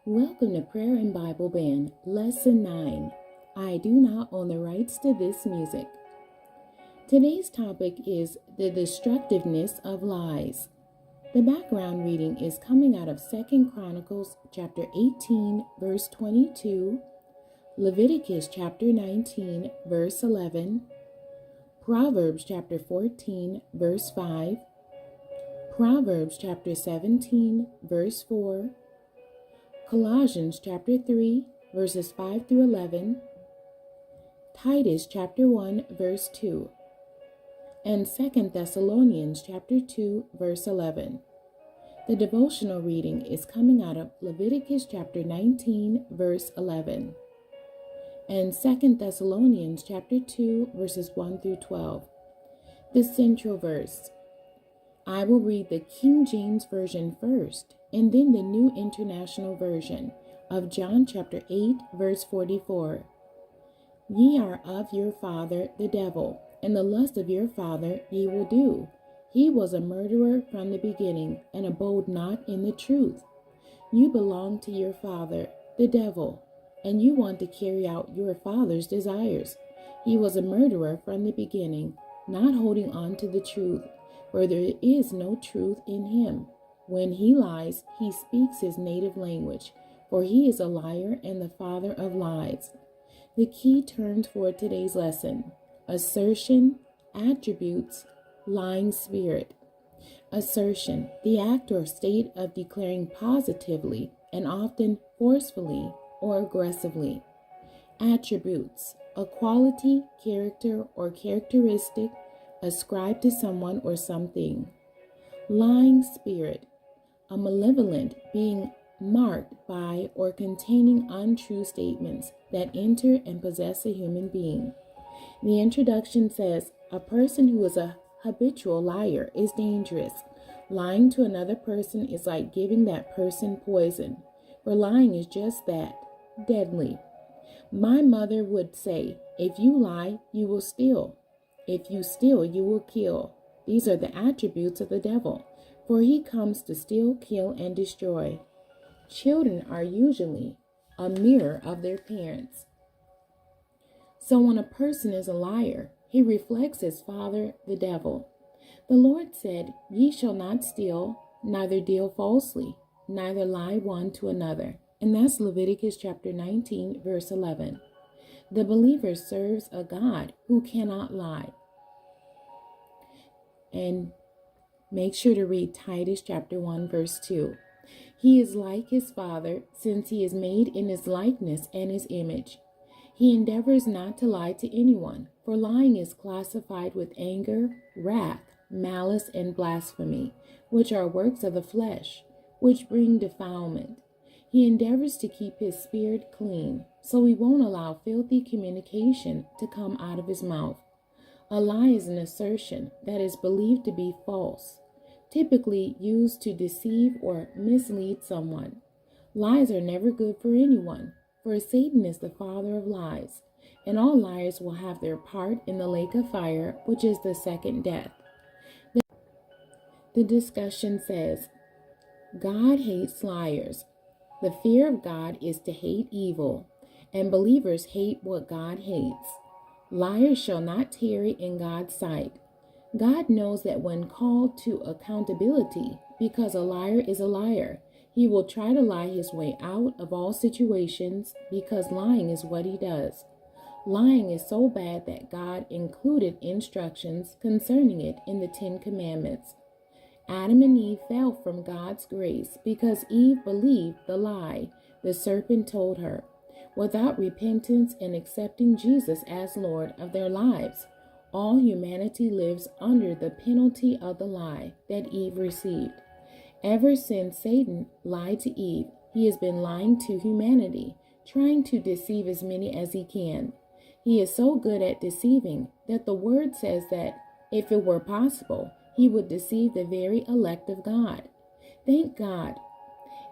Welcome to Prayer and Bible Band, Lesson 9. I do not own the rights to this music. Today's topic is the destructiveness of lies. The background reading is coming out of 2 Chronicles chapter 18, verse 22, Leviticus chapter 19, verse 11, Proverbs chapter 14, verse 5, Proverbs chapter 17, verse 4, Colossians chapter 3, verses 5 through 11, Titus chapter 1, verse 2, and 2 Thessalonians chapter 2, verse 11. The devotional reading is coming out of Leviticus chapter 19, verse 11, and 2 Thessalonians chapter 2, verses 1 through 12. The central verse. I will read the King James Version first, and then the New International Version of John chapter 8, verse 44. Ye are of your father the devil, and the lust of your father ye will do. He was a murderer from the beginning, and abode not in the truth. You belong to your father, the devil, and you want to carry out your father's desires. He was a murderer from the beginning, not holding on to the truth, for there is no truth in him. When he lies, he speaks his native language, for he is a liar and the father of lies. The key terms for today's lesson: assertion, attributes, lying spirit. Assertion, the act or state of declaring positively and often forcefully or aggressively. Attributes, a quality, character, or characteristic ascribed to someone or something. Lying spirit, a malevolent being marked by or containing untrue statements that enter and possess a human being. The introduction says, a person who is a habitual liar is dangerous. Lying to another person is like giving that person poison, for lying is just that, deadly. My mother would say, if you lie, you will steal. If you steal, you will kill. These are the attributes of the devil, for he comes to steal, kill, and destroy. Children are usually a mirror of their parents. So when a person is a liar, he reflects his father, the devil. The Lord said, Ye shall not steal, neither deal falsely, neither lie one to another. And that's Leviticus chapter 19, verse 11. The believer serves a God who cannot lie. And make sure to read Titus chapter 1, verse 2. He is like his Father, since he is made in his likeness and his image. He endeavors not to lie to anyone, for lying is classified with anger, wrath, malice, and blasphemy, which are works of the flesh, which bring defilement. He endeavors to keep his spirit clean, so he won't allow filthy communication to come out of his mouth. A lie is an assertion that is believed to be false, typically used to deceive or mislead someone. Lies are never good for anyone, for Satan is the father of lies, and all liars will have their part in the lake of fire, which is the second death. The discussion says, God hates liars. The fear of God is to hate evil, and believers hate what God hates. Liars shall not tarry in God's sight. God knows that when called to accountability, because a liar is a liar, he will try to lie his way out of all situations, because lying is what he does. Lying is so bad that God included instructions concerning it in the 10 Commandments. Adam and Eve fell from God's grace because Eve believed the lie the serpent told her. Without repentance and accepting Jesus as Lord of their lives, all humanity lives under the penalty of the lie that Eve received. Ever since Satan lied to Eve, he has been lying to humanity, trying to deceive as many as he can. He is so good at deceiving that the word says that, if it were possible, he would deceive the very elect of God. Thank God,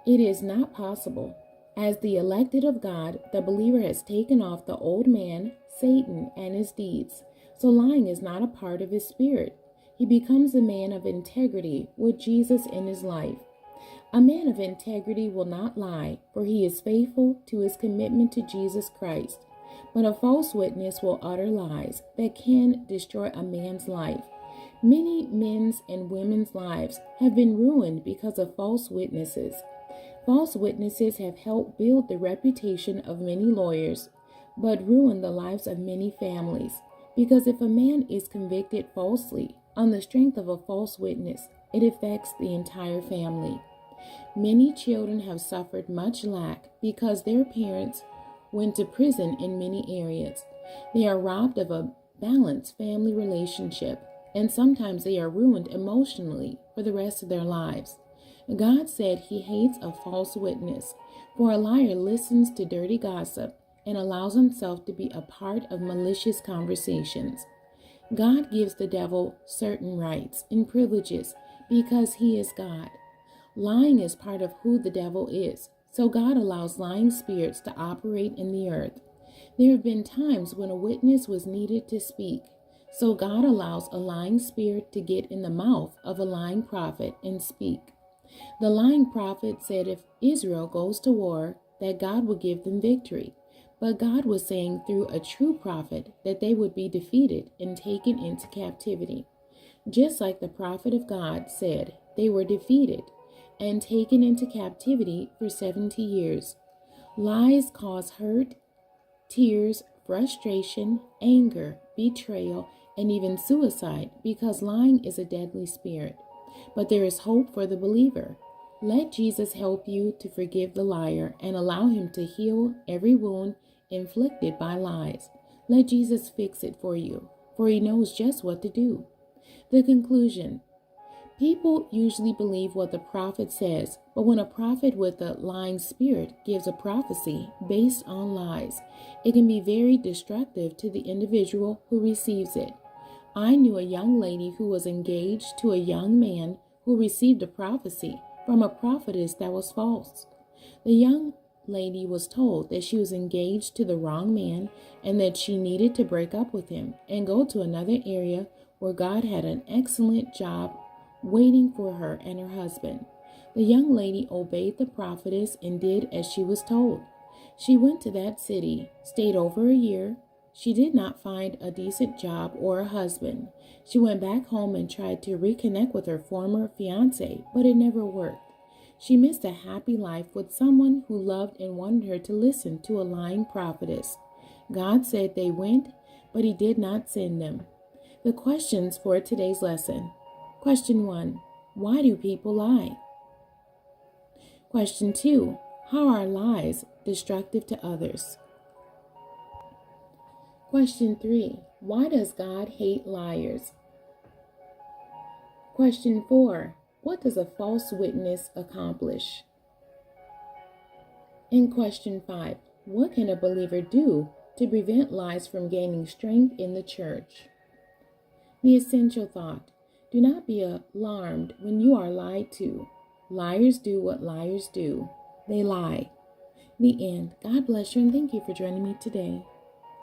it is not possible. As the elected of God, the believer has taken off the old man, Satan, and his deeds. So lying is not a part of his spirit. He becomes a man of integrity with Jesus in his life. A man of integrity will not lie, for he is faithful to his commitment to Jesus Christ. But a false witness will utter lies that can destroy a man's life. Many men's and women's lives have been ruined because of false witnesses. False witnesses have helped build the reputation of many lawyers, but ruin the lives of many families. Because if a man is convicted falsely on the strength of a false witness, it affects the entire family. Many children have suffered much lack because their parents went to prison in many areas. They are robbed of a balanced family relationship, and sometimes they are ruined emotionally for the rest of their lives. God said he hates a false witness, for a liar listens to dirty gossip and allows himself to be a part of malicious conversations. God gives the devil certain rights and privileges because he is God. Lying is part of who the devil is, so God allows lying spirits to operate in the earth. There have been times when a witness was needed to speak, so God allows a lying spirit to get in the mouth of a lying prophet and speak. The lying prophet said if Israel goes to war, that God would give them victory. But God was saying through a true prophet that they would be defeated and taken into captivity. Just like the prophet of God said, they were defeated and taken into captivity for 70 years. Lies cause hurt, tears, frustration, anger, betrayal, and even suicide because lying is a deadly spirit. But there is hope for the believer. Let Jesus help you to forgive the liar and allow him to heal every wound inflicted by lies. Let Jesus fix it for you, for he knows just what to do. The conclusion. People usually believe what the prophet says, but when a prophet with a lying spirit gives a prophecy based on lies, it can be very destructive to the individual who receives it. I knew a young lady who was engaged to a young man who received a prophecy from a prophetess that was false. The young lady was told that she was engaged to the wrong man and that she needed to break up with him and go to another area where God had an excellent job waiting for her and her husband. The young lady obeyed the prophetess and did as she was told. She went to that city, stayed over a year. She did not find a decent job or a husband. She went back home and tried to reconnect with her former fiancé, but it never worked. She missed a happy life with someone who loved and wanted her to listen to a lying prophetess. God said they went, but he did not send them. The questions for today's lesson. Question 1. Why do people lie? Question 2. How are lies destructive to others? Question 3. Why does God hate liars? Question 4. What does a false witness accomplish? And question 5. What can a believer do to prevent lies from gaining strength in the church? The essential thought. Do not be alarmed when you are lied to. Liars do what liars do. They lie. The end. God bless you and thank you for joining me today.